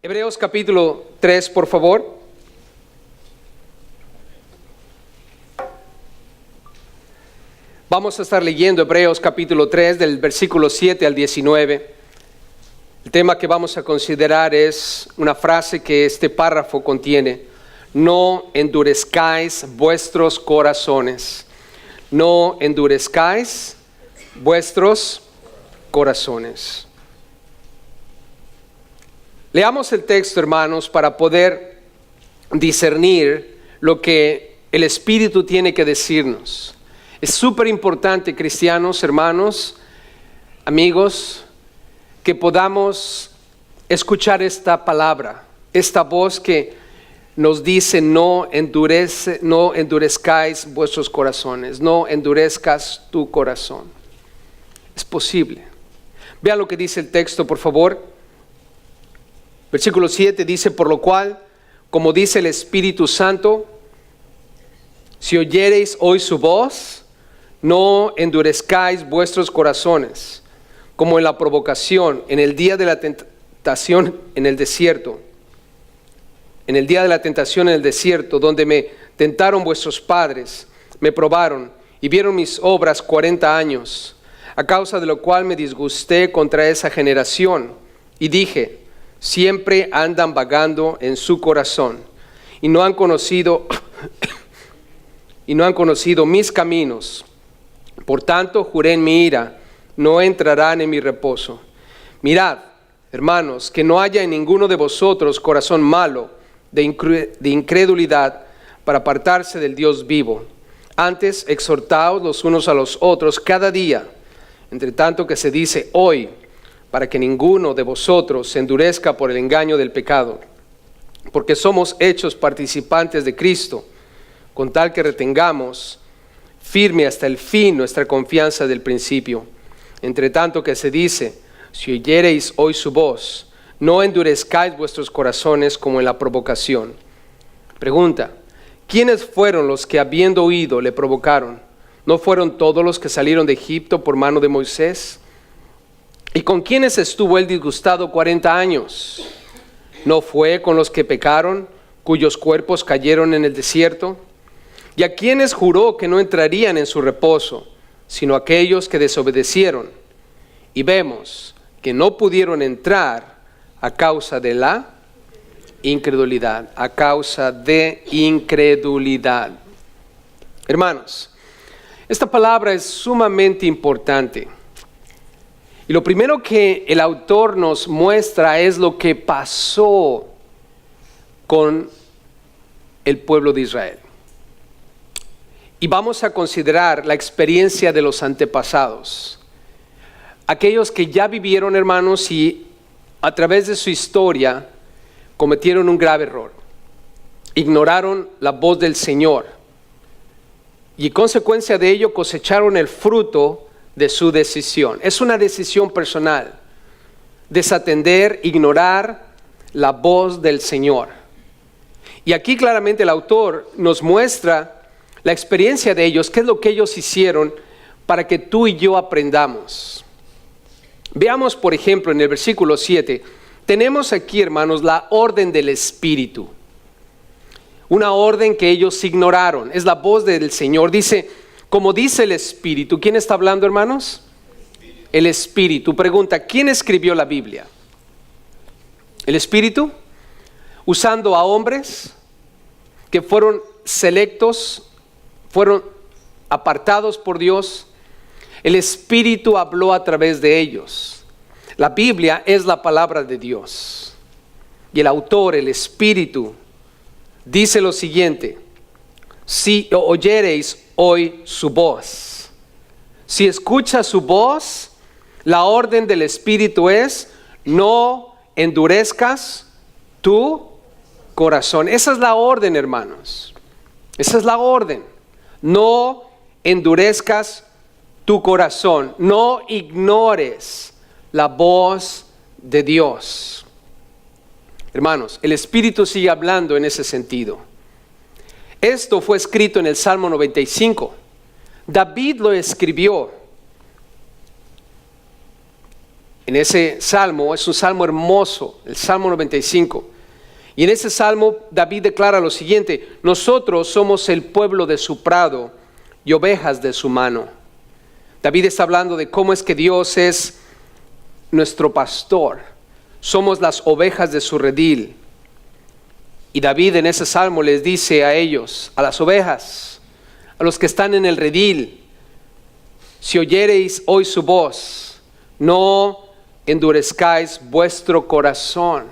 Hebreos capítulo 3, por favor. Vamos a estar leyendo Hebreos capítulo 3 del versículo 7 al 19. El tema que vamos a considerar es una frase que este párrafo contiene: no endurezcáis vuestros corazones. No endurezcáis vuestros corazones. Leamos el texto, hermanos, para poder discernir lo que el Espíritu tiene que decirnos. Es súper importante, cristianos, hermanos, amigos, que podamos escuchar esta palabra, esta voz que nos dice: no endurezcáis vuestros corazones, no endurezcas tu corazón. Es posible. Vean lo que dice el texto, por favor. Versículo 7 dice: por lo cual, como dice el Espíritu Santo, si oyereis hoy su voz, no endurezcáis vuestros corazones, como en la provocación, en el día de la tentación en el desierto. En el día de la tentación en el desierto, donde me tentaron vuestros padres, me probaron y vieron mis obras 40 años, a causa de lo cual me disgusté contra esa generación, y dije: siempre andan vagando en su corazón, y no han conocido mis caminos. Por tanto, juré en mi ira: no entrarán en mi reposo. Mirad, hermanos, que no haya en ninguno de vosotros corazón malo de incredulidad para apartarse del Dios vivo. Antes, exhortaos los unos a los otros cada día, entre tanto que se dice hoy, para que ninguno de vosotros se endurezca por el engaño del pecado. Porque somos hechos participantes de Cristo, con tal que retengamos firme hasta el fin nuestra confianza del principio. Entre tanto que se dice: si oyereis hoy su voz, no endurezcáis vuestros corazones como en la provocación. Pregunta: ¿quiénes fueron los que, habiendo oído, le provocaron? ¿No fueron todos los que salieron de Egipto por mano de Moisés? ¿Y con quiénes estuvo él disgustado 40 años? ¿No fue con los que pecaron, cuyos cuerpos cayeron en el desierto? ¿Y a quiénes juró que no entrarían en su reposo, sino aquellos que desobedecieron? Y vemos que no pudieron entrar a causa de la incredulidad, a causa de incredulidad. Hermanos, esta palabra es sumamente importante. Y lo primero que el autor nos muestra es lo que pasó con el pueblo de Israel. Y vamos a considerar la experiencia de los antepasados. Aquellos que ya vivieron, hermanos, y a través de su historia cometieron un grave error. Ignoraron la voz del Señor. Y consecuencia de ello cosecharon el fruto de su decisión. Es una decisión personal: desatender, ignorar la voz del Señor. Y aquí claramente el autor nos muestra la experiencia de ellos, qué es lo que ellos hicieron para que tú y yo aprendamos. Veamos, por ejemplo, en el versículo 7, tenemos aquí, hermanos, la orden del Espíritu. Una orden que ellos ignoraron. Es la voz del Señor. Dice: como dice el Espíritu. ¿Quién está hablando, hermanos? El Espíritu. Pregunta: ¿quién escribió la Biblia? ¿El Espíritu? Usando a hombres que fueron selectos, fueron apartados por Dios. El Espíritu habló a través de ellos. La Biblia es la palabra de Dios. Y el autor, el Espíritu, dice lo siguiente: si oyereis hoy su voz. Si escuchas su voz, la orden del Espíritu es: no endurezcas tu corazón. Esa es la orden, hermanos. Esa es la orden. No endurezcas tu corazón. No ignores la voz de Dios. Hermanos, el Espíritu sigue hablando en ese sentido. Esto fue escrito en el Salmo 95. David lo escribió. En ese salmo, es un salmo hermoso, el Salmo 95. Y en ese salmo David declara lo siguiente: nosotros somos el pueblo de su prado y ovejas de su mano. David está hablando de cómo es que Dios es nuestro pastor. Somos las ovejas de su redil. Y David en ese salmo les dice a ellos, a las ovejas, a los que están en el redil: si oyereis hoy su voz, no endurezcáis vuestro corazón.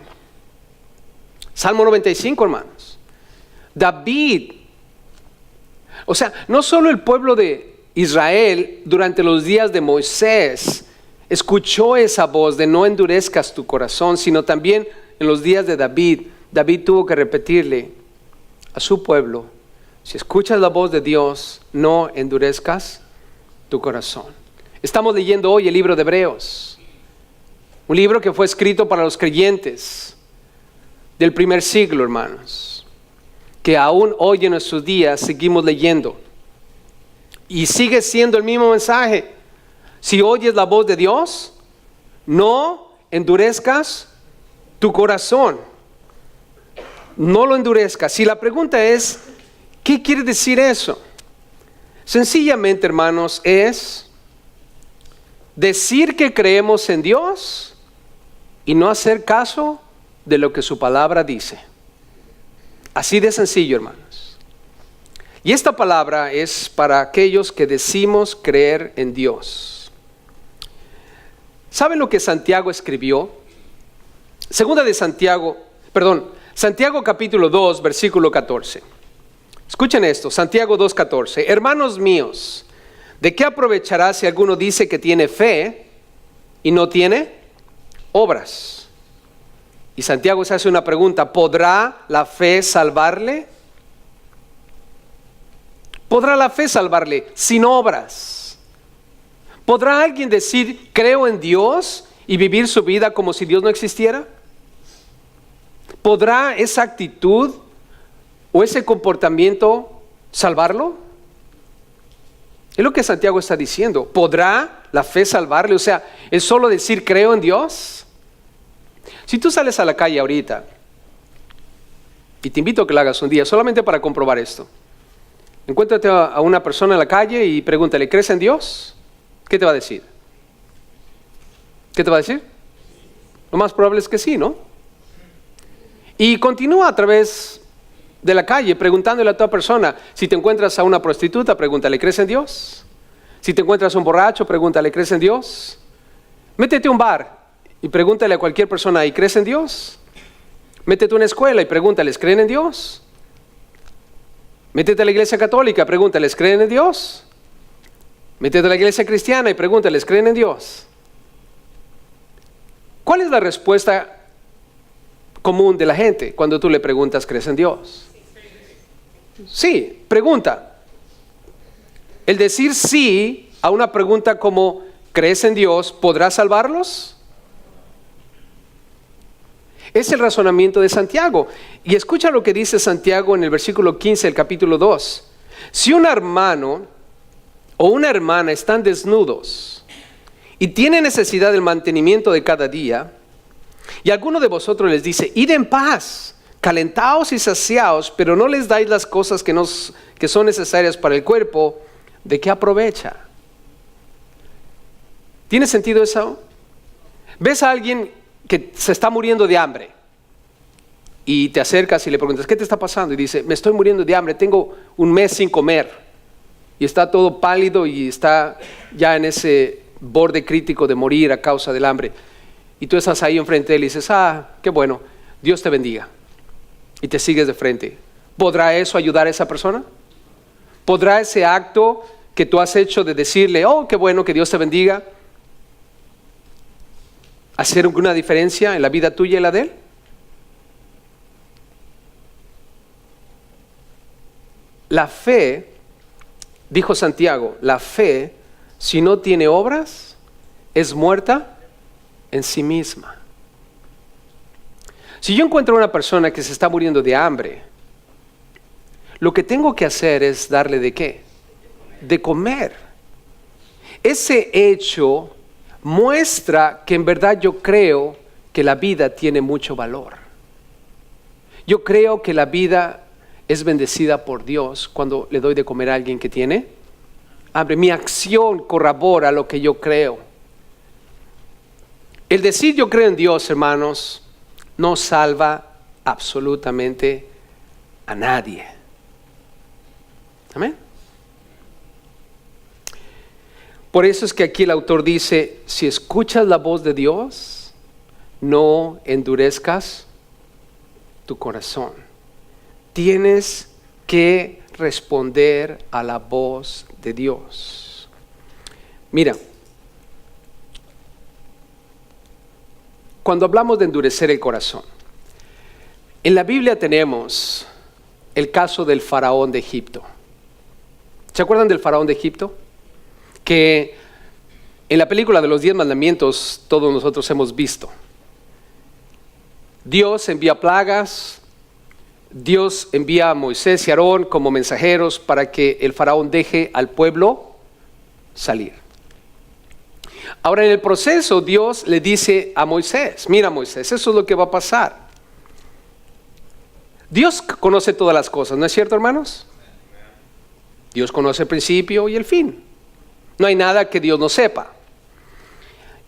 Salmo 95, hermanos. David, o sea, no solo el pueblo de Israel durante los días de Moisés escuchó esa voz de no endurezcas tu corazón, sino también en los días de David. David tuvo que repetirle a su pueblo: si escuchas la voz de Dios, no endurezcas tu corazón. Estamos leyendo hoy el libro de Hebreos, un libro que fue escrito para los creyentes del primer siglo, hermanos, que aún hoy en nuestros días seguimos leyendo. Y sigue siendo el mismo mensaje. Si oyes la voz de Dios, no endurezcas tu corazón. No lo endurezcas. Si la pregunta es, ¿qué quiere decir eso? Sencillamente, hermanos, es decir que creemos en Dios y no hacer caso de lo que su palabra dice. Así de sencillo, hermanos. Y esta palabra es para aquellos que decimos creer en Dios. ¿Saben lo que Santiago escribió? Santiago capítulo 2, versículo 14. Escuchen esto, Santiago 2:14. Hermanos míos, ¿de qué aprovechará si alguno dice que tiene fe y no tiene obras? Y Santiago se hace una pregunta: ¿podrá la fe salvarle? ¿Podrá la fe salvarle sin obras? ¿Podrá alguien decir creo en Dios y vivir su vida como si Dios no existiera? ¿Podrá esa actitud o ese comportamiento salvarlo? Es lo que Santiago está diciendo. ¿Podrá la fe salvarle? O sea, ¿es solo decir creo en Dios? Si tú sales a la calle ahorita, y te invito a que lo hagas un día solamente para comprobar esto, encuéntrate a una persona en la calle y pregúntale: ¿crees en Dios? ¿Qué te va a decir? ¿Qué te va a decir? Lo más probable es que sí, ¿no? Y continúa a través de la calle preguntándole a toda persona. Si te encuentras a una prostituta, pregúntale: ¿crees en Dios? Si te encuentras a un borracho, pregúntale: ¿crees en Dios? Métete a un bar y pregúntale a cualquier persona: ¿y crees en Dios? Métete a una escuela y pregúntales: ¿creen en Dios? Métete a la iglesia católica, pregúntales: ¿creen en Dios? Métete a la iglesia cristiana y pregúntales: ¿creen en Dios? ¿Cuál es la respuesta común de la gente cuando tú le preguntas: ¿crees en Dios? Sí, pregunta. El decir sí a una pregunta como ¿crees en Dios? ¿Podrá salvarlos? Es el razonamiento de Santiago. Y escucha lo que dice Santiago en el versículo 15 del capítulo 2. Si un hermano o una hermana están desnudos y tienen necesidad del mantenimiento de cada día, y alguno de vosotros les dice: id en paz, calentaos y saciaos, pero no les dais las cosas que son necesarias para el cuerpo, ¿de qué aprovecha? ¿Tiene sentido eso? ¿Ves a alguien que se está muriendo de hambre y te acercas y le preguntas: ¿qué te está pasando? Y dice: me estoy muriendo de hambre, tengo un mes sin comer, y está todo pálido y está ya en ese borde crítico de morir a causa del hambre? Y tú estás ahí enfrente de él y dices: qué bueno, Dios te bendiga, y te sigues de frente. ¿Podrá eso ayudar a esa persona? ¿Podrá ese acto que tú has hecho de decirle: oh, qué bueno, que Dios te bendiga, hacer alguna diferencia en la vida tuya y la de él? La fe, dijo Santiago, la fe, si no tiene obras, es muerta en sí misma. Si yo encuentro a una persona que se está muriendo de hambre, lo que tengo que hacer es darle ¿de qué? De comer. Ese hecho muestra que en verdad yo creo que la vida tiene mucho valor. Yo creo que la vida es bendecida por Dios cuando le doy de comer a alguien que tiene hambre. Mi acción corrobora lo que yo creo. El decir yo creo en Dios, hermanos, no salva absolutamente a nadie. Amén. Por eso es que aquí el autor dice, si escuchas la voz de Dios, no endurezcas tu corazón. Tienes que responder a la voz de Dios. Mira, cuando hablamos de endurecer el corazón, en la Biblia tenemos el caso del faraón de Egipto. ¿Se acuerdan del faraón de Egipto? Que en la película de los 10 mandamientos todos nosotros hemos visto. Dios envía plagas, Dios envía a Moisés y Aarón como mensajeros para que el faraón deje al pueblo salir. Ahora en el proceso Dios le dice a Moisés, mira Moisés, eso es lo que va a pasar. Dios conoce todas las cosas, ¿no es cierto, hermanos? Dios conoce el principio y el fin. No hay nada que Dios no sepa.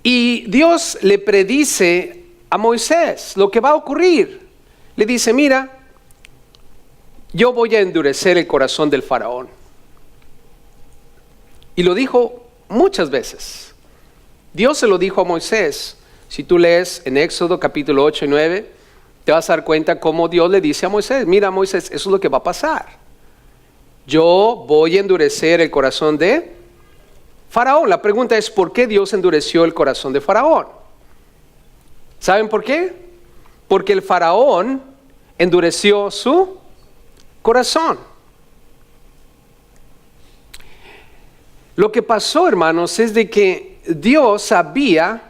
Y Dios le predice a Moisés lo que va a ocurrir. Le dice, mira, yo voy a endurecer el corazón del faraón. Y lo dijo muchas veces. Dios se lo dijo a Moisés. Si tú lees en Éxodo capítulo 8 y 9, te vas a dar cuenta cómo Dios le dice a Moisés, mira Moisés, eso es lo que va a pasar. Yo voy a endurecer el corazón de Faraón. La pregunta es, ¿por qué Dios endureció el corazón de Faraón? ¿Saben por qué? Porque el Faraón endureció su corazón. Lo que pasó, hermanos, es de que Dios sabía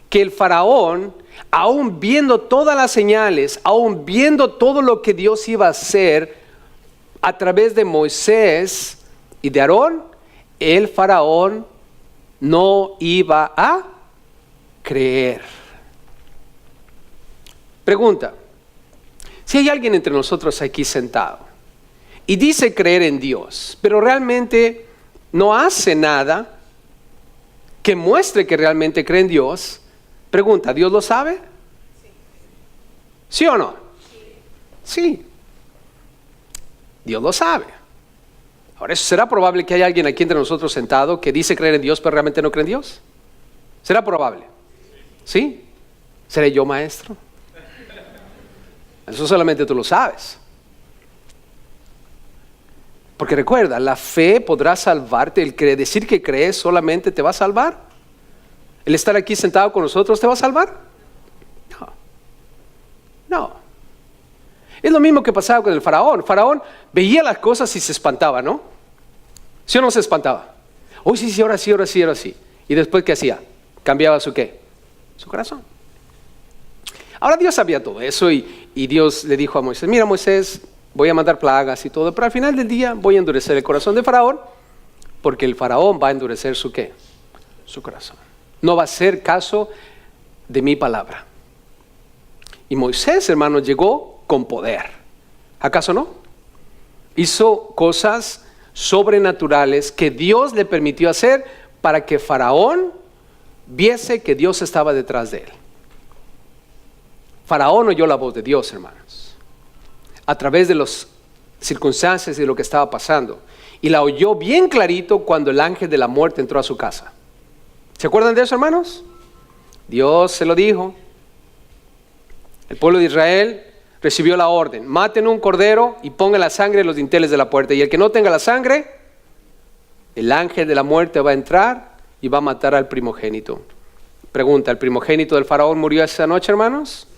que el Faraón, aún viendo todas las señales, aún viendo todo lo que Dios iba a hacer a través de Moisés y de Aarón, el Faraón no iba a creer. Pregunta, si hay alguien entre nosotros aquí sentado y dice creer en Dios, pero realmente no hace nada que muestre que realmente cree en Dios, pregunta, ¿Dios lo sabe? ¿Sí o no? Sí. Dios lo sabe. Ahora, ¿será probable que haya alguien aquí entre nosotros sentado que dice creer en Dios pero realmente no cree en Dios? ¿Será probable? ¿Sí? ¿Seré yo maestro? Eso solamente tú lo sabes. Porque recuerda, la fe podrá salvarte. El decir que crees solamente te va a salvar. ¿El estar aquí sentado con nosotros te va a salvar? No. No. Es lo mismo que pasaba con el faraón. El faraón veía las cosas y se espantaba, ¿no? ¿Sí o no se espantaba? Uy, sí, ahora sí, ahora sí, ahora sí. ¿Y después qué hacía? Cambiaba su ¿qué? Su corazón. Ahora Dios sabía todo eso y Dios le dijo a Moisés, mira Moisés, voy a mandar plagas y todo, pero al final del día voy a endurecer el corazón de faraón, porque el faraón va a endurecer su ¿qué? Su corazón. No va a hacer caso de mi palabra. Y Moisés, hermanos, llegó con poder. ¿Acaso no? Hizo cosas sobrenaturales que Dios le permitió hacer para que Faraón viese que Dios estaba detrás de él. Faraón oyó la voz de Dios, hermanos, a través de las circunstancias y de lo que estaba pasando. Y la oyó bien clarito cuando el ángel de la muerte entró a su casa. ¿Se acuerdan de eso, hermanos? Dios se lo dijo. El pueblo de Israel recibió la orden, maten un cordero y pongan la sangre en los dinteles de la puerta. Y el que no tenga la sangre, el ángel de la muerte va a entrar y va a matar al primogénito. Pregunta, ¿el primogénito del faraón murió esa noche, hermanos?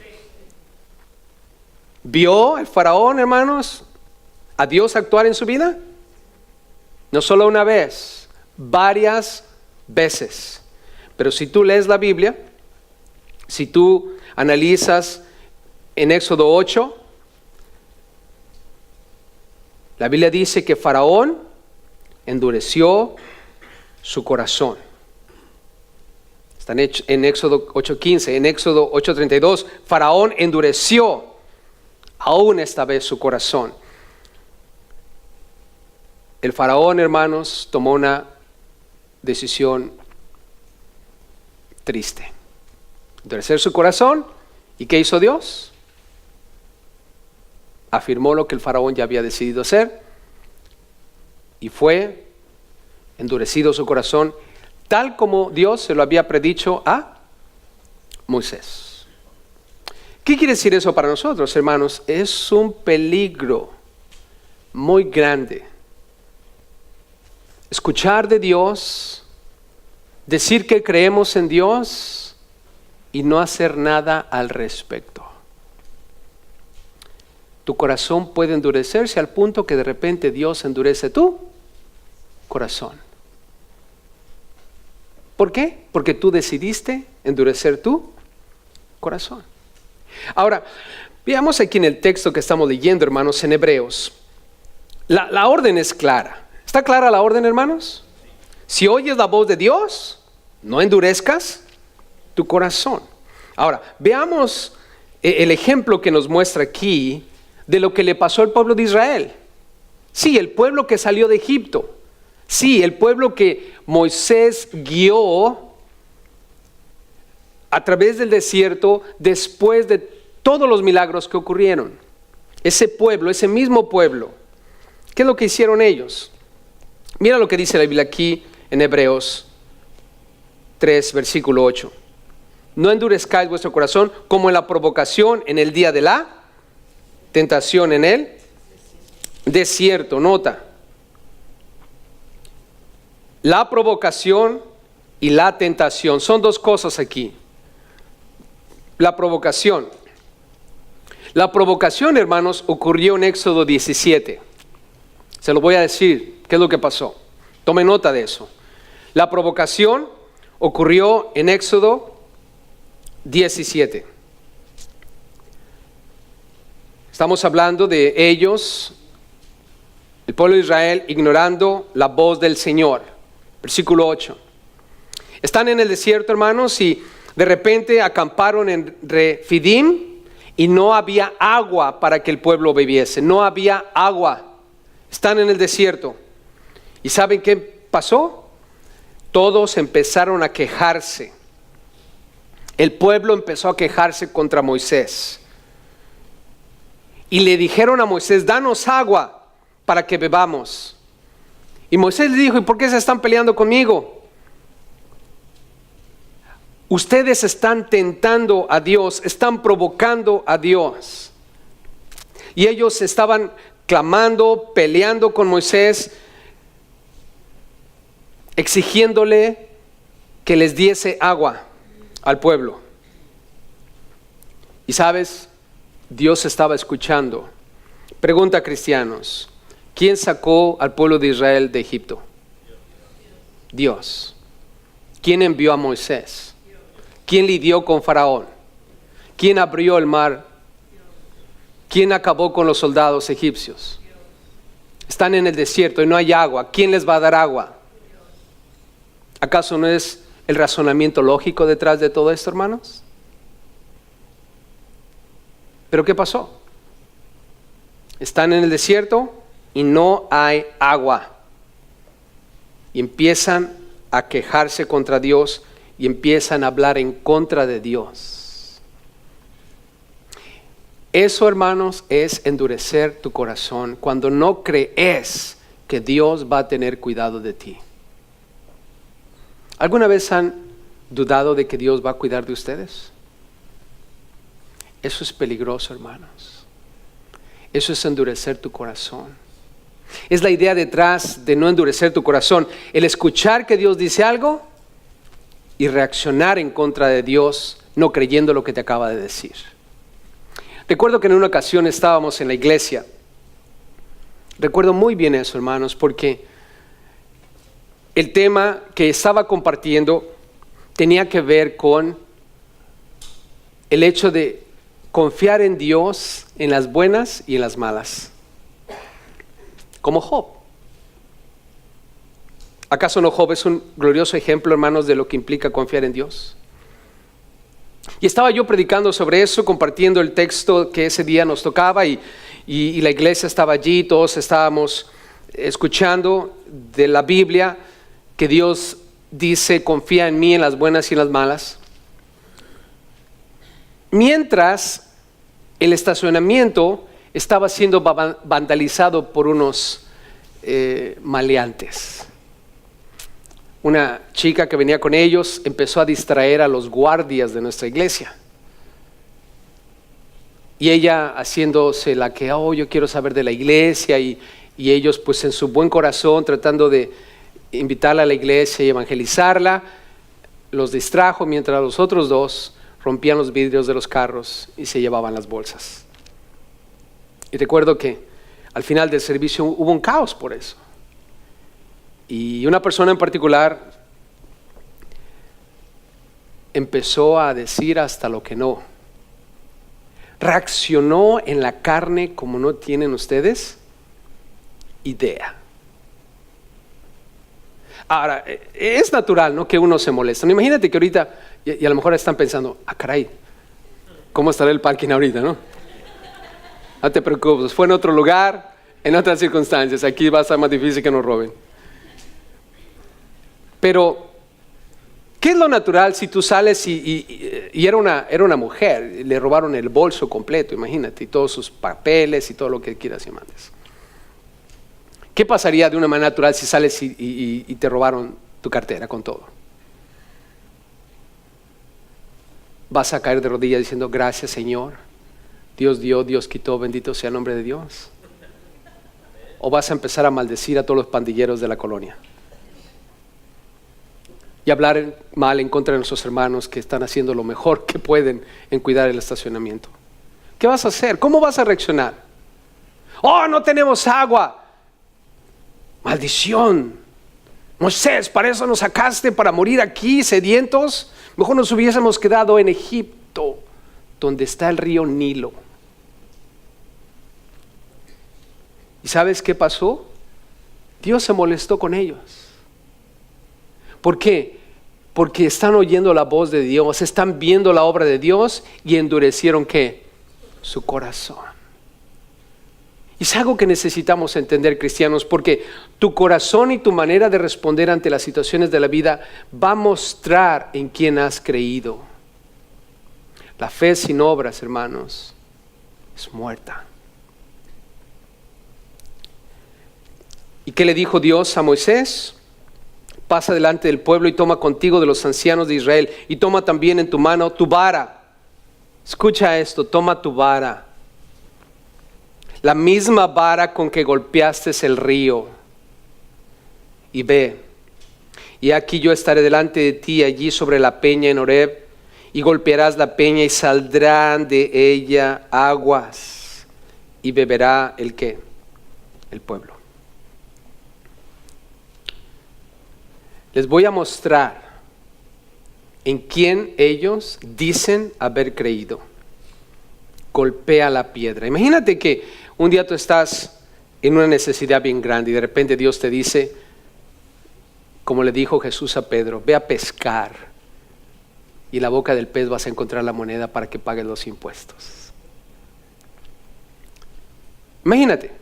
¿Vio el faraón, hermanos, a Dios actuar en su vida? No solo una vez, varias veces. Pero si tú lees la Biblia, si tú analizas en Éxodo 8, la Biblia dice que Faraón endureció su corazón. Está en Éxodo 8:15, en Éxodo 8:32. Faraón endureció aún esta vez su corazón. El faraón, hermanos, tomó una decisión triste. Endurecer su corazón. ¿Y qué hizo Dios? Afirmó lo que el faraón ya había decidido hacer. Y fue endurecido su corazón, tal como Dios se lo había predicho a Moisés. ¿Qué quiere decir eso para nosotros, hermanos? Es un peligro muy grande. Escuchar de Dios, decir que creemos en Dios y no hacer nada al respecto. Tu corazón puede endurecerse al punto que de repente Dios endurece tu corazón. ¿Por qué? Porque tú decidiste endurecer tu corazón. Ahora, veamos aquí en el texto que estamos leyendo, hermanos, en Hebreos. La orden es clara. ¿Está clara la orden, hermanos? Si oyes la voz de Dios, no endurezcas tu corazón. Ahora, veamos el ejemplo que nos muestra aquí de lo que le pasó al pueblo de Israel. Sí, el pueblo que salió de Egipto. Sí, el pueblo que Moisés guió a través del desierto después de todos los milagros que ocurrieron. Ese pueblo, ese mismo pueblo. ¿Qué es lo que hicieron ellos? Mira lo que dice la Biblia aquí en Hebreos 3, versículo 8. No endurezcáis vuestro corazón como en la provocación en el día de la tentación en el desierto. Nota. La provocación y la tentación. Son dos cosas aquí. La provocación. La provocación, hermanos, ocurrió en Éxodo 17. Se lo voy a decir. ¿Qué es lo que pasó? Tome nota de eso. La provocación ocurrió en Éxodo 17. Estamos hablando de ellos, el pueblo de Israel, ignorando la voz del Señor. Versículo 8. Están en el desierto, hermanos, y de repente acamparon en Refidim y no había agua para que el pueblo bebiese. No había agua. Están en el desierto. ¿Y saben qué pasó? Todos empezaron a quejarse. El pueblo empezó a quejarse contra Moisés. Y le dijeron a Moisés, danos agua para que bebamos. Y Moisés le dijo, ¿y por qué se están peleando conmigo? Ustedes están tentando a Dios, están provocando a Dios. Y ellos estaban clamando, peleando con Moisés, exigiéndole que les diese agua al pueblo. Y sabes, Dios estaba escuchando. Pregunta, cristianos, ¿quién sacó al pueblo de Israel de Egipto? Dios. ¿Quién envió a Moisés? ¿Quién lidió con Faraón? ¿Quién abrió el mar? ¿Quién acabó con los soldados egipcios? Están en el desierto y no hay agua. ¿Quién les va a dar agua? ¿Acaso no es el razonamiento lógico detrás de todo esto, hermanos? ¿Pero qué pasó? Están en el desierto y no hay agua. Y empiezan a quejarse contra Dios y empiezan a hablar en contra de Dios. Eso, hermanos, es endurecer tu corazón cuando no crees que Dios va a tener cuidado de ti. ¿Alguna vez han dudado de que Dios va a cuidar de ustedes? Eso es peligroso, hermanos. Eso es endurecer tu corazón. Es la idea detrás de no endurecer tu corazón. El escuchar que Dios dice algo y reaccionar en contra de Dios, no creyendo lo que te acaba de decir. Recuerdo que en una ocasión estábamos en la iglesia. Recuerdo muy bien eso, hermanos, porque el tema que estaba compartiendo tenía que ver con el hecho de confiar en Dios en las buenas y en las malas. Como Job. ¿Acaso no Job es un glorioso ejemplo, hermanos, de lo que implica confiar en Dios? Y estaba yo predicando sobre eso, compartiendo el texto que ese día nos tocaba y la iglesia estaba allí, todos estábamos escuchando de la Biblia que Dios dice, confía en mí en las buenas y en las malas. Mientras el estacionamiento estaba siendo vandalizado por unos maleantes. Una chica que venía con ellos empezó a distraer a los guardias de nuestra iglesia. Y ella haciéndose la que, yo quiero saber de la iglesia, y ellos pues en su buen corazón tratando de invitarla a la iglesia y evangelizarla, los distrajo mientras los otros dos rompían los vidrios de los carros y se llevaban las bolsas. Y recuerdo que al final del servicio hubo un caos por eso. Y una persona en particular empezó a decir hasta lo que no. Reaccionó en la carne como no tienen ustedes idea. Ahora, es natural, ¿no?, que uno se molesta. No, imagínate que ahorita, y a lo mejor están pensando, caray, ¿cómo estará el parking ahorita, no? No te preocupes, fue en otro lugar, en otras circunstancias. Aquí va a estar más difícil que nos roben. Pero, ¿qué es lo natural si tú sales y era una mujer? Le robaron el bolso completo, imagínate, y todos sus papeles y todo lo que quieras y mandes. ¿Qué pasaría de una manera natural si sales y te robaron tu cartera con todo? Vas a caer de rodillas diciendo, gracias Señor, Dios dio, Dios quitó, bendito sea el nombre de Dios. O vas a empezar a maldecir a todos los pandilleros de la colonia y hablar mal en contra de nuestros hermanos que están haciendo lo mejor que pueden en cuidar el estacionamiento. ¿Qué vas a hacer? ¿Cómo vas a reaccionar? No tenemos agua. Maldición. Moisés, para eso nos sacaste, para morir aquí sedientos. Mejor nos hubiésemos quedado en Egipto, donde está el río Nilo. ¿Y sabes qué pasó? Dios se molestó con ellos. ¿Por qué? Porque están oyendo la voz de Dios, están viendo la obra de Dios y endurecieron ¿qué? Su corazón. Y es algo que necesitamos entender, cristianos, porque tu corazón y tu manera de responder ante las situaciones de la vida va a mostrar en quién has creído. La fe sin obras, hermanos, es muerta. ¿Y qué le dijo Dios a Moisés? Pasa delante del pueblo y toma contigo de los ancianos de Israel y toma también en tu mano tu vara. Escucha esto, toma tu vara. La misma vara con que golpeaste el río. Y ve, y aquí yo estaré delante de ti allí sobre la peña en Horeb, y golpearás la peña y saldrán de ella aguas, y beberá ¿el qué? El pueblo. Les voy a mostrar en quién ellos dicen haber creído. Golpea la piedra. Imagínate que un día tú estás en una necesidad bien grande y de repente Dios te dice, como le dijo Jesús a Pedro, ve a pescar y en la boca del pez vas a encontrar la moneda para que pagues los impuestos. Imagínate.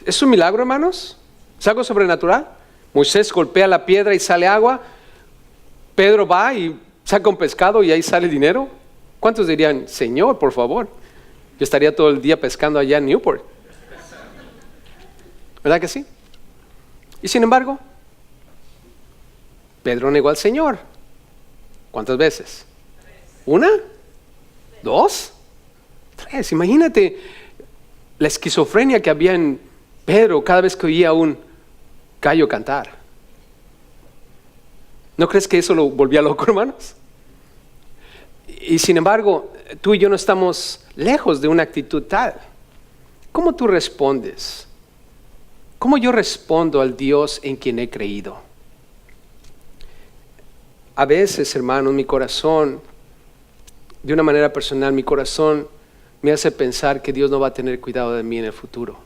¿Es un milagro, hermanos? ¿Es algo sobrenatural? Moisés golpea la piedra y sale agua. Pedro va y saca un pescado y ahí sale dinero. ¿Cuántos dirían, Señor, por favor? Yo estaría todo el día pescando allá en Newport. ¿Verdad que sí? Y sin embargo, Pedro negó al Señor. ¿Cuántas veces? ¿Una? ¿Dos? ¿Tres? Imagínate la esquizofrenia que había en Pedro cada vez que oía un gallo cantar. ¿No crees que eso lo volvía loco, hermanos? Y sin embargo, tú y yo no estamos lejos de una actitud tal. ¿Cómo tú respondes? ¿Cómo yo respondo al Dios en quien he creído? A veces, hermanos, mi corazón, de una manera personal, mi corazón me hace pensar que Dios no va a tener cuidado de mí en el futuro.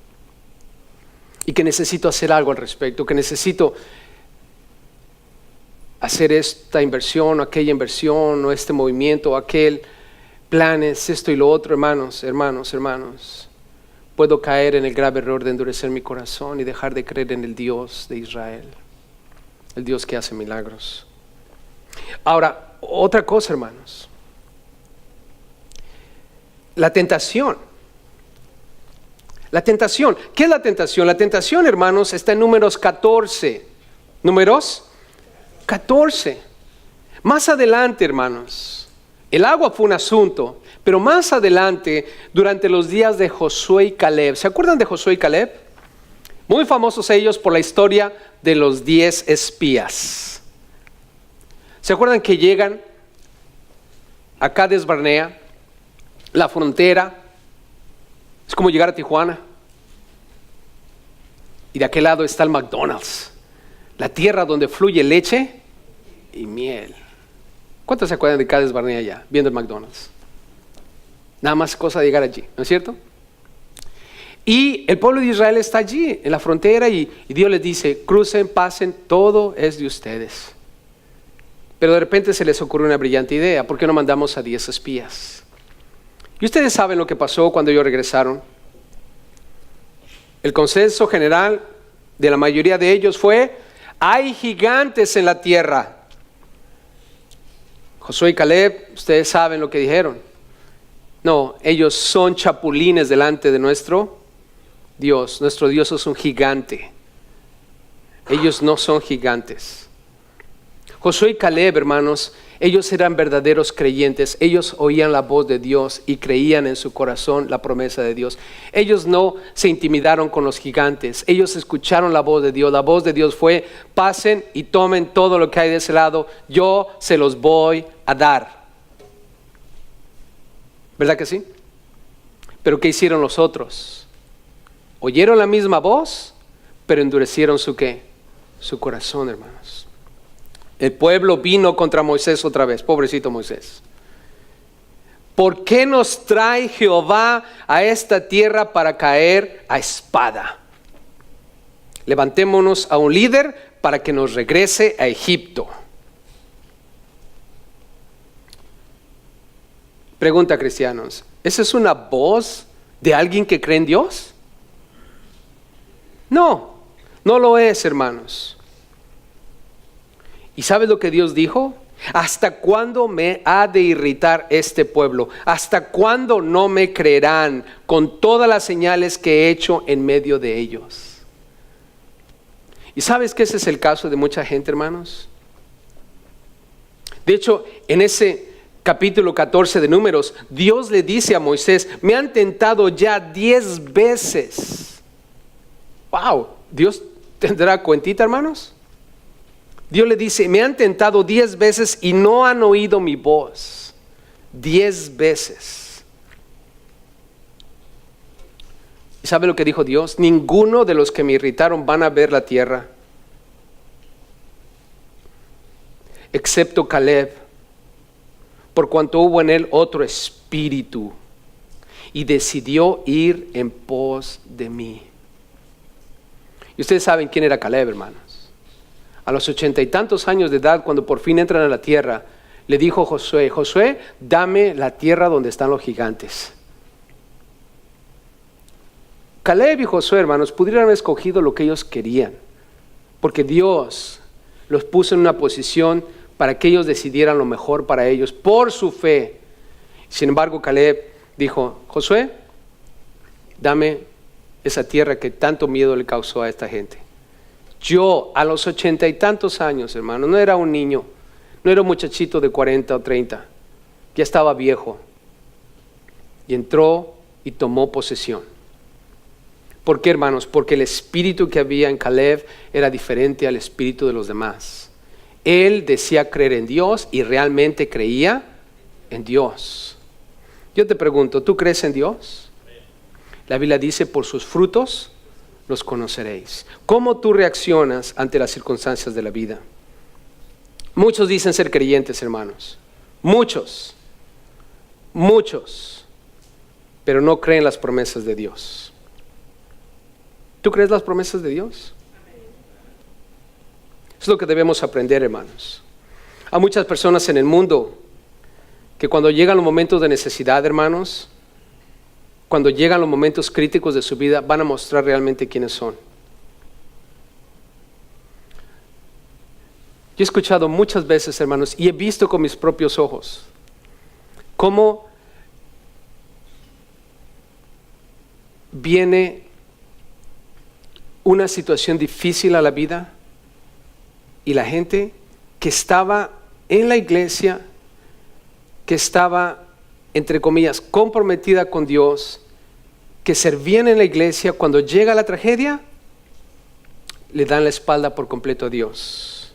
y que necesito hacer algo al respecto, que necesito hacer esta inversión o aquella inversión o este movimiento o aquel planes, esto y lo otro, hermanos, puedo caer en el grave error de endurecer mi corazón y dejar de creer en el Dios de Israel, el Dios que hace milagros. Ahora, otra cosa, hermanos, la tentación. ¿Qué es la tentación? La tentación, hermanos, está en Números 14. Números 14. Más adelante, hermanos, el agua fue un asunto, pero más adelante, durante los días de Josué y Caleb, ¿se acuerdan de Josué y Caleb? Muy famosos ellos por la historia de los 10 espías. ¿Se acuerdan que llegan a Cades Barnea, la frontera? Es como llegar a Tijuana. Y de aquel lado está el McDonald's, la tierra donde fluye leche y miel. ¿Cuántos se acuerdan de Cades Barnea ya, viendo el McDonald's? Nada más cosa de llegar allí, ¿no es cierto? Y el pueblo de Israel está allí, en la frontera, y Dios les dice, crucen, pasen, todo es de ustedes. Pero de repente se les ocurre una brillante idea, ¿por qué no mandamos a 10 espías? Y ustedes saben lo que pasó cuando ellos regresaron. El consenso general de la mayoría de ellos fue, hay gigantes en la tierra. Josué y Caleb, ustedes saben lo que dijeron. No, ellos son chapulines delante de nuestro Dios. Nuestro Dios es un gigante. Ellos no son gigantes. Josué y Caleb, hermanos, ellos eran verdaderos creyentes. Ellos oían la voz de Dios y creían en su corazón la promesa de Dios. Ellos no se intimidaron con los gigantes. Ellos escucharon la voz de Dios. La voz de Dios fue, pasen y tomen todo lo que hay de ese lado. Yo se los voy a dar. ¿Verdad que sí? Pero ¿qué hicieron los otros? Oyeron la misma voz, pero endurecieron su ¿qué? Su corazón, hermanos. El pueblo vino contra Moisés otra vez, pobrecito Moisés. ¿Por qué nos trae Jehová a esta tierra para caer a espada? Levantémonos a un líder para que nos regrese a Egipto. Pregunta, cristianos, ¿esa es una voz de alguien que cree en Dios? No, no lo es, hermanos. ¿Y sabes lo que Dios dijo? ¿Hasta cuándo me ha de irritar este pueblo? ¿Hasta cuándo no me creerán con todas las señales que he hecho en medio de ellos? ¿Y sabes que ese es el caso de mucha gente, hermanos? De hecho, en ese capítulo 14 de Números, Dios le dice a Moisés, me han tentado ya 10 veces. Wow, ¿Dios tendrá cuentita, hermanos? Dios le dice, me han tentado 10 veces y no han oído mi voz. 10 veces. ¿Y sabe lo que dijo Dios? Ninguno de los que me irritaron van a ver la tierra, excepto Caleb, por cuanto hubo en él otro espíritu y decidió ir en pos de mí. Y ustedes saben quién era Caleb, hermanos. A los 80 y tantos años de edad, cuando por fin entran a la tierra, le dijo Josué, Josué, dame la tierra donde están los gigantes. Caleb y Josué, hermanos, pudieran haber escogido lo que ellos querían, porque Dios los puso en una posición para que ellos decidieran lo mejor para ellos, por su fe. Sin embargo, Caleb dijo, Josué, dame esa tierra que tanto miedo le causó a esta gente. Yo a los 80 y tantos años, hermano, no era un niño, no era un muchachito de 40 o 30, ya estaba viejo. Y entró y tomó posesión. ¿Por qué, hermanos? Porque el espíritu que había en Caleb era diferente al espíritu de los demás. Él decía creer en Dios y realmente creía en Dios. Yo te pregunto, ¿tú crees en Dios? La Biblia dice, por sus frutos los conoceréis. ¿Cómo tú reaccionas ante las circunstancias de la vida? Muchos dicen ser creyentes, hermanos. Muchos, pero no creen las promesas de Dios. ¿Tú crees las promesas de Dios? Es lo que debemos aprender, hermanos. Hay muchas personas en el mundo que cuando llegan los momentos de necesidad, hermanos, cuando llegan los momentos críticos de su vida, van a mostrar realmente quiénes son. Yo he escuchado muchas veces, hermanos, y he visto con mis propios ojos cómo viene una situación difícil a la vida y la gente que estaba en la iglesia, que estaba, entre comillas, comprometida con Dios, que servían en la iglesia, cuando llega la tragedia, le dan la espalda por completo a Dios.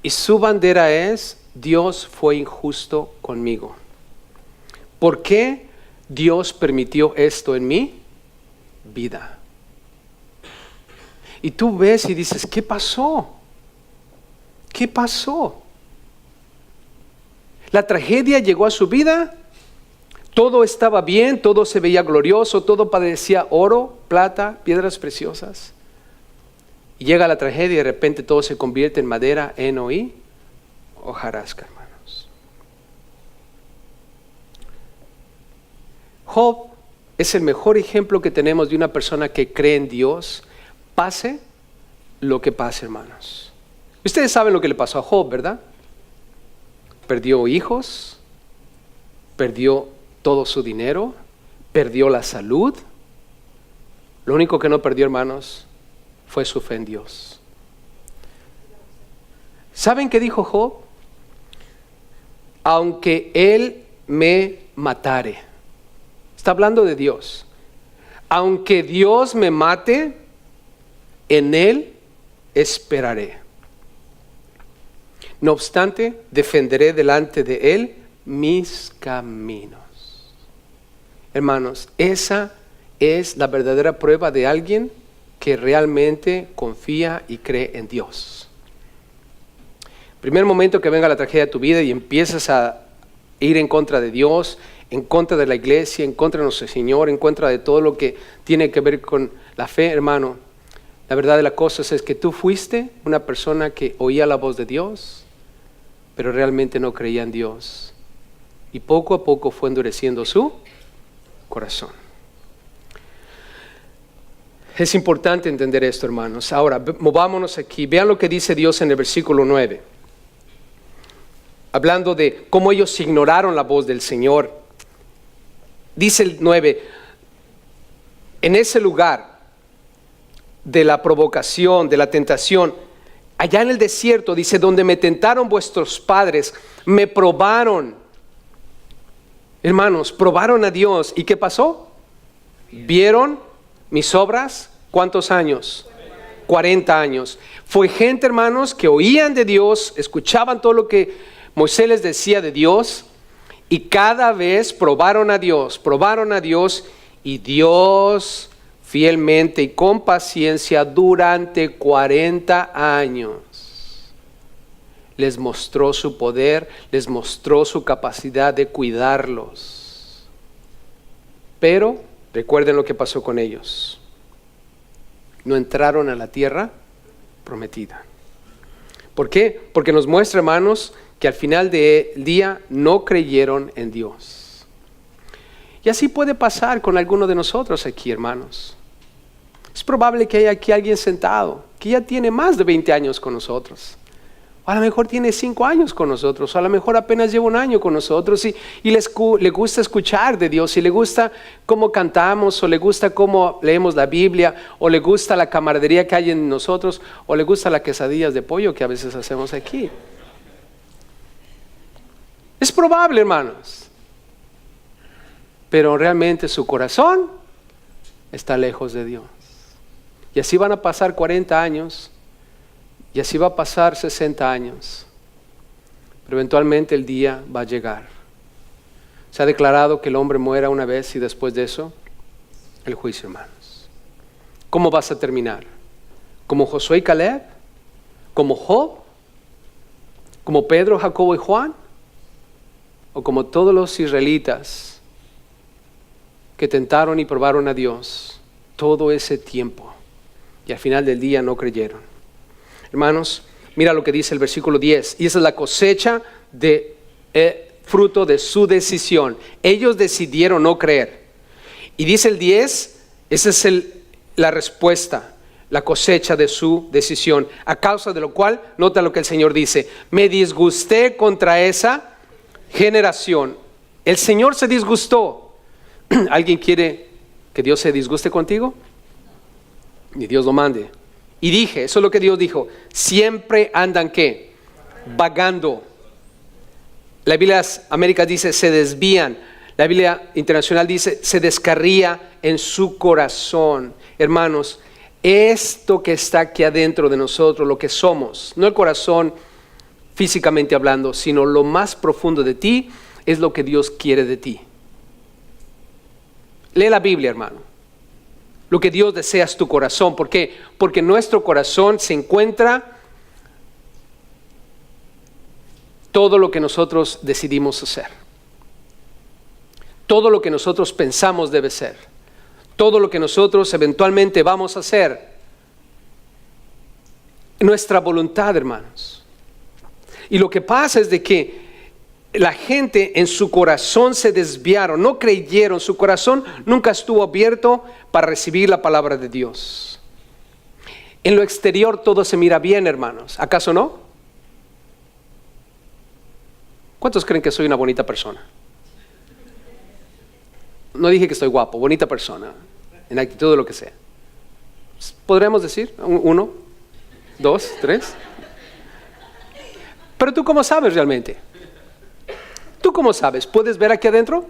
Y su bandera es: Dios fue injusto conmigo. ¿Por qué Dios permitió esto en mi vida? Y tú ves y dices, ¿qué pasó? ¿Qué pasó? La tragedia llegó a su vida, todo estaba bien, todo se veía glorioso, todo parecía oro, plata, piedras preciosas. Y llega la tragedia y de repente todo se convierte en madera, heno y hojarasca, hermanos. Job es el mejor ejemplo que tenemos de una persona que cree en Dios, pase lo que pase, hermanos. Ustedes saben lo que le pasó a Job, ¿verdad? Perdió hijos, perdió todo su dinero, perdió la salud. Lo único que no perdió, hermanos, fue su fe en Dios. ¿Saben qué dijo Job? Aunque él me matare. Está hablando de Dios. Aunque Dios me mate, en él esperaré. No obstante, defenderé delante de él mis caminos. Hermanos, esa es la verdadera prueba de alguien que realmente confía y cree en Dios. Primer momento que venga la tragedia de tu vida y empiezas a ir en contra de Dios, en contra de la iglesia, en contra de nuestro Señor, en contra de todo lo que tiene que ver con la fe, hermano, la verdad de las cosas es que tú fuiste una persona que oía la voz de Dios, pero realmente no creía en Dios. Y poco a poco fue endureciendo su corazón. Es importante entender esto, hermanos. Ahora, movámonos aquí. Vean lo que dice Dios en el versículo 9. Hablando de cómo ellos ignoraron la voz del Señor. Dice el 9, en ese lugar de la provocación, de la tentación, allá en el desierto, dice, donde me tentaron vuestros padres, me probaron. Hermanos, probaron a Dios. ¿Y qué pasó? ¿Vieron mis obras? ¿Cuántos años? 40 años. Fue gente, hermanos, que oían de Dios, escuchaban todo lo que Moisés les decía de Dios, y cada vez probaron a Dios, y Dios fielmente y con paciencia durante 40 años les mostró su poder, les mostró su capacidad de cuidarlos. Pero recuerden lo que pasó con ellos. No entraron a la tierra prometida. ¿Por qué? Porque nos muestra, hermanos, que al final del día no creyeron en Dios. Y así puede pasar con alguno de nosotros aquí, hermanos. Es probable que haya aquí alguien sentado que ya tiene más de 20 años con nosotros. O a lo mejor tiene 5 años con nosotros, o a lo mejor apenas lleva 1 año con nosotros y le gusta escuchar de Dios, y le gusta cómo cantamos, o le gusta cómo leemos la Biblia, o le gusta la camaradería que hay en nosotros, o le gusta las quesadillas de pollo que a veces hacemos aquí. Es probable, hermanos. Pero realmente su corazón está lejos de Dios. Y así van a pasar 40 años, y así va a pasar 60 años. Pero eventualmente el día va a llegar. Se ha declarado que el hombre muera una vez y después de eso, el juicio, hermanos. ¿Cómo vas a terminar? ¿Como Josué y Caleb? ¿Como Job? ¿Como Pedro, Jacobo y Juan? ¿O como todos los israelitas que tentaron y probaron a Dios todo ese tiempo y al final del día no creyeron. Hermanos, mira lo que dice el versículo 10. Y esa es la cosecha de fruto de su decisión. Ellos decidieron no creer. Y dice el 10, esa es la respuesta, la cosecha de su decisión. A causa de lo cual, nota lo que el Señor dice: me disgusté contra esa generación. El Señor se disgustó. ¿Alguien quiere que Dios se disguste contigo? Ni Dios lo mande. Y dije, eso es lo que Dios dijo: siempre andan ¿qué? Vagando. La Biblia América dice se desvían. La Biblia Internacional dice se descarría en su corazón. Hermanos, esto que está aquí adentro de nosotros, lo que somos, no el corazón físicamente hablando, sino lo más profundo de ti, es lo que Dios quiere de ti. Lee la Biblia, hermano. Lo que Dios desea es tu corazón. ¿Por qué? Porque nuestro corazón se encuentra todo lo que nosotros decidimos hacer. Todo lo que nosotros pensamos debe ser. Todo lo que nosotros eventualmente vamos a hacer. Nuestra voluntad, hermanos. Y lo que pasa es de que la gente en su corazón se desviaron, no creyeron, su corazón nunca estuvo abierto para recibir la palabra de Dios. En lo exterior todo se mira bien, hermanos, ¿acaso no? ¿Cuántos creen que soy una bonita persona? No dije que estoy guapo, bonita persona, en actitud de lo que sea. ¿Podríamos decir? 1, 2, 3. Pero tú ¿cómo sabes realmente? ¿Tú cómo sabes? ¿Puedes ver aquí adentro?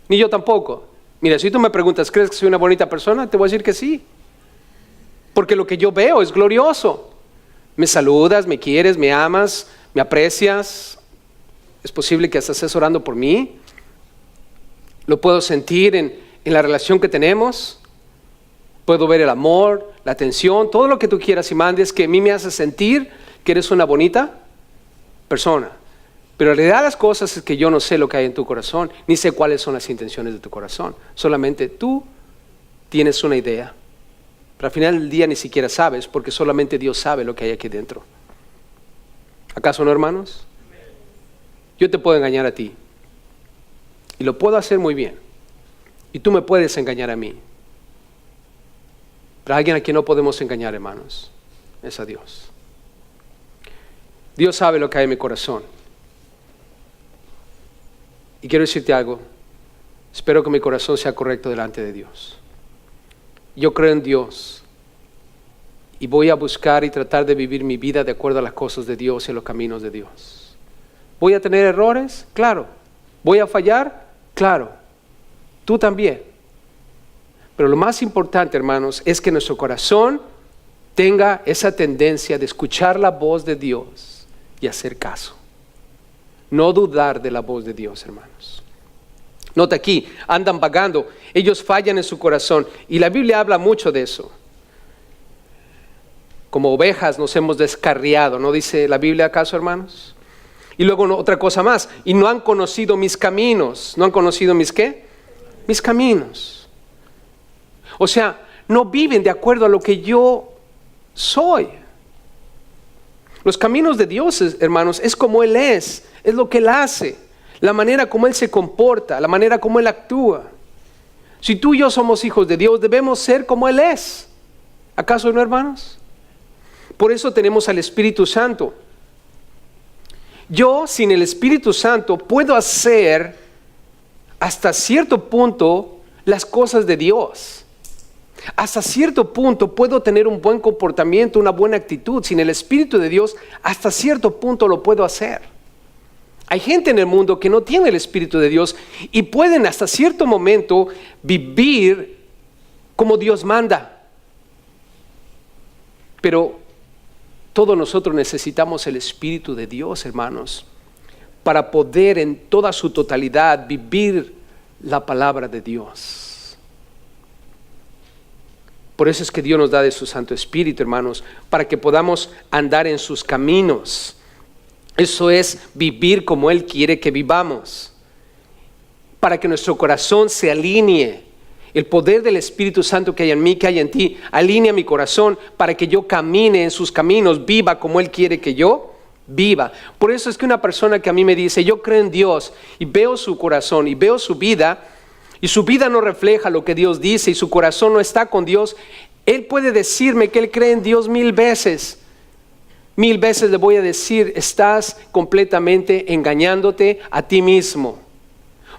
Ni yo tampoco. Mira, si tú me preguntas, ¿crees que soy una bonita persona? Te voy a decir que sí. Porque lo que yo veo es glorioso. Me saludas, me quieres, me amas, me aprecias. Es posible que hasta estés orando por mí. Lo puedo sentir en la relación que tenemos. Puedo ver el amor, la atención, todo lo que tú quieras y mandes, que a mí me hace sentir que eres una bonita persona. Pero en realidad las cosas es que yo no sé lo que hay en tu corazón, ni sé cuáles son las intenciones de tu corazón. Solamente tú tienes una idea. Pero al final del día ni siquiera sabes, porque solamente Dios sabe lo que hay aquí dentro. ¿Acaso no, hermanos? Yo te puedo engañar a ti. Y lo puedo hacer muy bien. Y tú me puedes engañar a mí. Pero alguien a quien no podemos engañar, hermanos, es a Dios. Dios sabe lo que hay en mi corazón. Y quiero decirte algo. Espero que mi corazón sea correcto delante de Dios. Yo creo en Dios. Y voy a buscar y tratar de vivir mi vida de acuerdo a las cosas de Dios y a los caminos de Dios. ¿Voy a tener errores? Claro. ¿Voy a fallar? Claro. Tú también. Pero lo más importante, hermanos, es que nuestro corazón tenga esa tendencia de escuchar la voz de Dios y hacer caso. No dudar de la voz de Dios, hermanos. Nota aquí, andan vagando, ellos fallan en su corazón. Y la Biblia habla mucho de eso. Como ovejas nos hemos descarriado, ¿no dice la Biblia acaso, hermanos? Y luego otra cosa más, y no han conocido mis caminos. ¿No han conocido mis qué? Mis caminos. O sea, no viven de acuerdo a lo que yo soy. Los caminos de Dios, hermanos, es como Él es lo que Él hace, la manera como Él se comporta, la manera como Él actúa. Si tú y yo somos hijos de Dios, debemos ser como Él es. ¿Acaso no, hermanos? Por eso tenemos al Espíritu Santo. Yo, sin el Espíritu Santo, puedo hacer hasta cierto punto las cosas de Dios. Hasta cierto punto puedo tener un buen comportamiento, una buena actitud. Sin el Espíritu de Dios, hasta cierto punto lo puedo hacer. Hay gente en el mundo que no tiene el Espíritu de Dios y pueden hasta cierto momento vivir como Dios manda. Pero todos nosotros necesitamos el Espíritu de Dios, hermanos, para poder en toda su totalidad vivir la palabra de Dios. Por eso es que Dios nos da de su Santo Espíritu, hermanos, para que podamos andar en sus caminos. Eso es vivir como Él quiere que vivamos. Para que nuestro corazón se alinee El poder del Espíritu Santo que hay en mí, que hay en ti, alinea mi corazón para que yo camine en sus caminos, viva como Él quiere que yo viva. Por eso es que una persona que a mí me dice, yo creo en Dios, y veo su corazón y veo su vida, y su vida no refleja lo que Dios dice, y su corazón no está con Dios, él puede decirme que él cree en Dios 1000 veces. 1000 veces le voy a decir, estás completamente engañándote a ti mismo,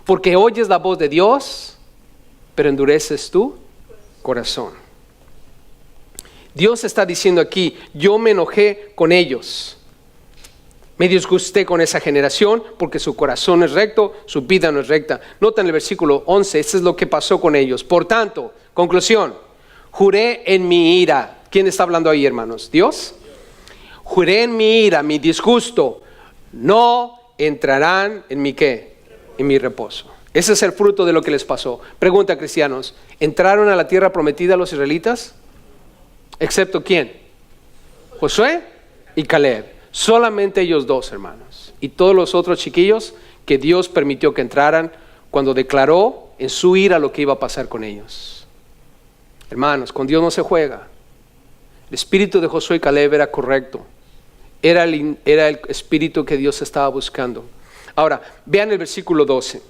porque oyes la voz de Dios, pero endureces tu corazón. Dios está diciendo aquí, yo me enojé con ellos. Me disgusté con esa generación porque su corazón es recto, su vida no es recta. Nota en el versículo 11, esto es lo que pasó con ellos. Por tanto, conclusión, juré en mi ira. ¿Quién está hablando ahí, hermanos? ¿Dios? Juré en mi ira, mi disgusto, no entrarán en mi ¿qué? En mi reposo. Ese es el fruto de lo que les pasó. Pregunta, cristianos, ¿entraron a la tierra prometida los israelitas? ¿Excepto quién? Josué y Caleb. Solamente ellos dos, hermanos. Y todos los otros chiquillos que Dios permitió que entraran cuando declaró en su ira lo que iba a pasar con ellos. Hermanos, con Dios no se juega. El espíritu de Josué y Caleb era correcto. Era el espíritu que Dios estaba buscando. Ahora, vean el versículo 12.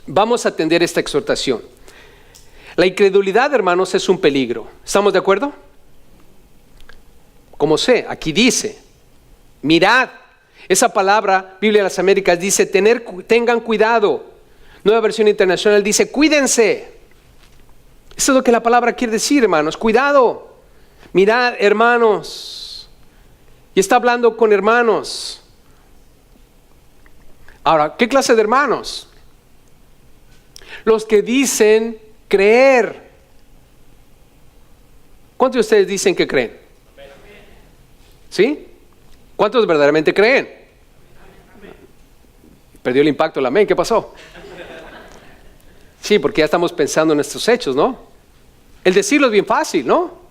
Vamos a atender esta exhortación. La incredulidad, hermanos, es un peligro. ¿Estamos de acuerdo? Como sé, aquí dice, mirad. Esa palabra, Biblia de las Américas, dice tengan cuidado. Nueva Versión Internacional dice, cuídense. Eso es lo que la palabra quiere decir, hermanos. Cuidado. Mirad, hermanos. Y está hablando con hermanos. Ahora, ¿qué clase de hermanos? Los que dicen creer. ¿Cuántos de ustedes dicen que creen? ¿Sí? ¿Cuántos verdaderamente creen? Perdió el impacto el amén. ¿Qué pasó? Sí, porque ya estamos pensando en nuestros hechos, ¿no? El decirlo es bien fácil, ¿no?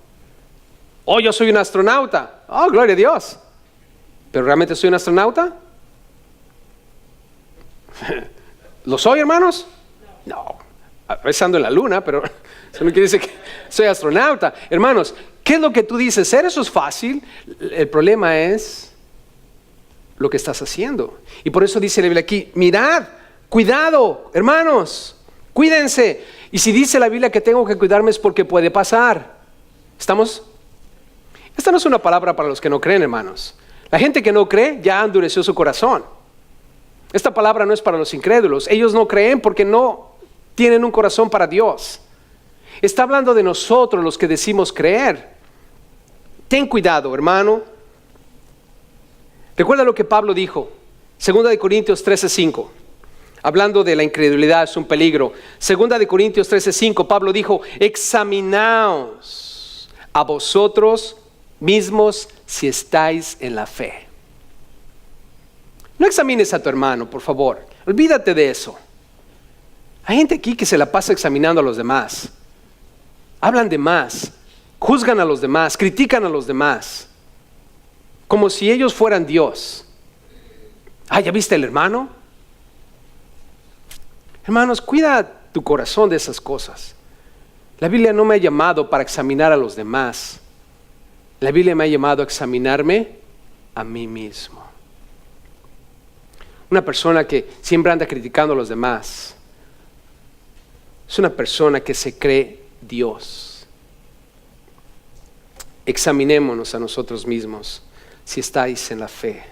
Oh, yo soy un astronauta. Oh, gloria a Dios. ¿Pero realmente soy un astronauta? ¿Lo soy, hermanos? No, rezando en la luna, pero eso no quiere decir que soy astronauta. Hermanos, ¿qué es lo que tú dices? Eso es fácil. El problema es lo que estás haciendo. Y por eso dice la Biblia aquí, mirad, cuidado, hermanos, cuídense. Y si dice la Biblia que tengo que cuidarme es porque puede pasar. ¿Estamos? Esta no es una palabra para los que no creen, hermanos. La gente que no cree ya endureció su corazón. Esta palabra no es para los incrédulos. Ellos no creen porque no tienen un corazón para Dios. Está hablando de nosotros, los que decimos creer. Ten cuidado, hermano. Recuerda lo que Pablo dijo, 2 Corintios 13:5. Hablando de la incredulidad, es un peligro. 2 Corintios 13:5, Pablo dijo, examinaos a vosotros mismos si estáis en la fe. No examines a tu hermano, por favor. Olvídate de eso. Hay gente aquí que se la pasa examinando a los demás. Hablan de más, juzgan a los demás, critican a los demás, como si ellos fueran Dios. Ah, ¿ya viste el hermano? Hermanos, cuida tu corazón de esas cosas. La Biblia no me ha llamado para examinar a los demás. La Biblia me ha llamado a examinarme a mí mismo. Una persona que siempre anda criticando a los demás es una persona que se cree Dios. Examinémonos a nosotros mismos si estáis en la fe.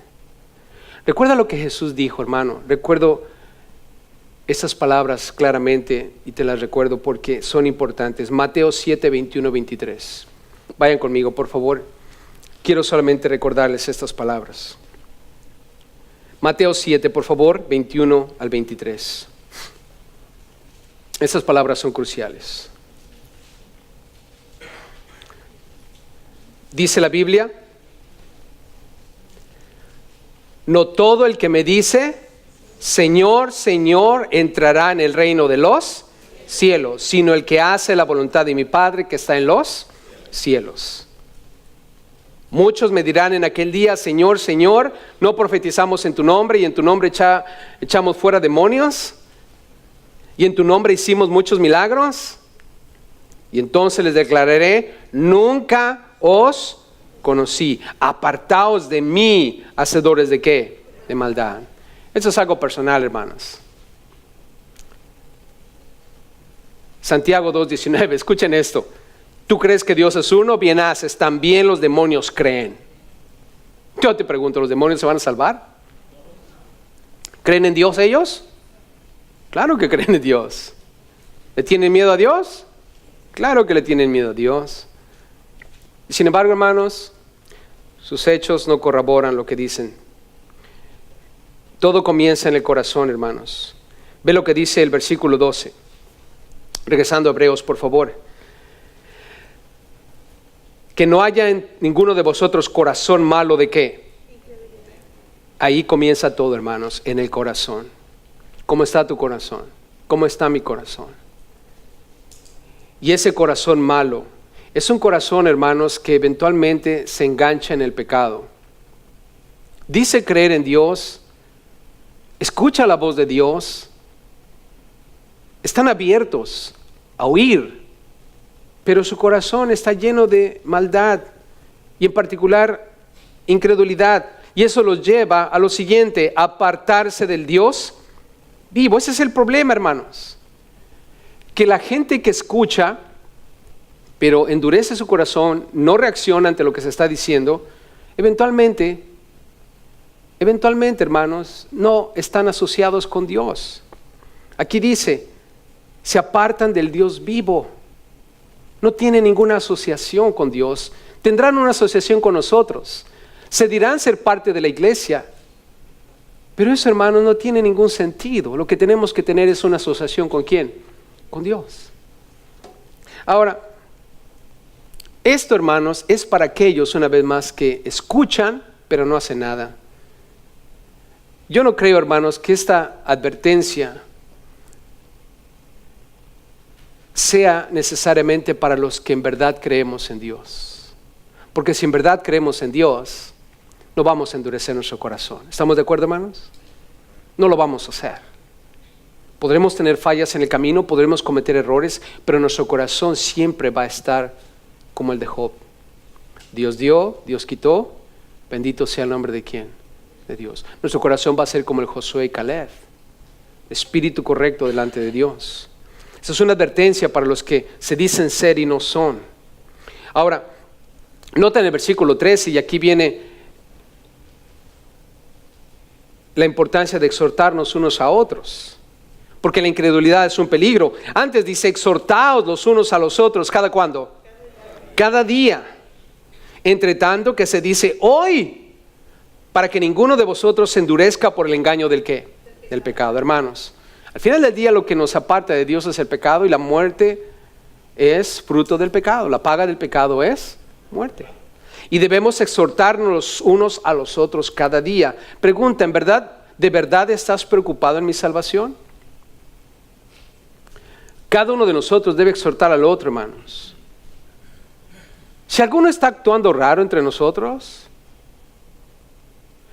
Recuerda lo que Jesús dijo, hermano. Recuerdo esas palabras claramente y te las recuerdo porque son importantes. Mateo 7, 21, 23. Vayan conmigo, por favor. Quiero solamente recordarles estas palabras. Mateo 7, por favor, 21 al 23. Estas palabras son cruciales. Dice la Biblia, no todo el que me dice, Señor, Señor, entrará en el reino de los cielos, sino el que hace la voluntad de mi Padre que está en los cielos. Muchos me dirán en aquel día, Señor, Señor, ¿no profetizamos en tu nombre y en tu nombre echamos fuera demonios? ¿Y en tu nombre hicimos muchos milagros? Y entonces les declararé, nunca os conocí. Apartaos de mí, hacedores de ¿qué? De maldad. Esto es algo personal, hermanos. Santiago 2:19, escuchen esto. ¿Tú crees que Dios es uno? Bien haces, también los demonios creen. Yo te pregunto, ¿los demonios se van a salvar? ¿Creen en Dios ellos? Claro que creen en Dios. ¿Le tienen miedo a Dios? Claro que le tienen miedo a Dios. Y sin embargo, hermanos, sus hechos no corroboran lo que dicen. Todo comienza en el corazón, hermanos. Ve lo que dice el versículo 12. Regresando a Hebreos, por favor. Que no haya en ninguno de vosotros corazón malo ¿de qué? Ahí comienza todo, hermanos, en el corazón. ¿Cómo está tu corazón? ¿Cómo está mi corazón? Y ese corazón malo es un corazón, hermanos, que eventualmente se engancha en el pecado. Dice creer en Dios, escucha la voz de Dios, están abiertos a oír, pero su corazón está lleno de maldad y en particular incredulidad. Y eso los lleva a lo siguiente, apartarse del Dios vivo. Ese es el problema, hermanos. Que la gente que escucha, pero endurece su corazón, no reacciona ante lo que se está diciendo, eventualmente, hermanos, no están asociados con Dios. Aquí dice, se apartan del Dios vivo. No tienen ninguna asociación con Dios. Tendrán una asociación con nosotros. Se dirán ser parte de la iglesia. Pero eso, hermanos, no tiene ningún sentido. Lo que tenemos que tener es una asociación ¿con quién? Con Dios. Ahora, esto, hermanos, es para aquellos, una vez más, que escuchan, pero no hacen nada. Yo no creo, hermanos, que esta advertencia sea necesariamente para los que en verdad creemos en Dios. Porque si en verdad creemos en Dios, no vamos a endurecer nuestro corazón. ¿Estamos de acuerdo, hermanos? No lo vamos a hacer. Podremos tener fallas en el camino, podremos cometer errores, pero nuestro corazón siempre va a estar como el de Job. Dios dio, Dios quitó, bendito sea el nombre de ¿quién? De Dios. Nuestro corazón va a ser como el Josué y Caleb, espíritu correcto delante de Dios. Esa es una advertencia para los que se dicen ser y no son. Ahora, nota en el versículo 13, y aquí viene la importancia de exhortarnos unos a otros, porque la incredulidad es un peligro. Antes dice, exhortaos los unos a los otros, ¿cada cuándo? Cada día. Entre tanto que se dice hoy, para que ninguno de vosotros se endurezca por el engaño del ¿qué? Del pecado. Hermanos, al final del día lo que nos aparta de Dios es el pecado, y la muerte es fruto del pecado. La paga del pecado es muerte. Y debemos exhortarnos los unos a los otros cada día. Pregunta, ¿de verdad estás preocupado en mi salvación? Cada uno de nosotros debe exhortar al otro, hermanos. Si alguno está actuando raro entre nosotros,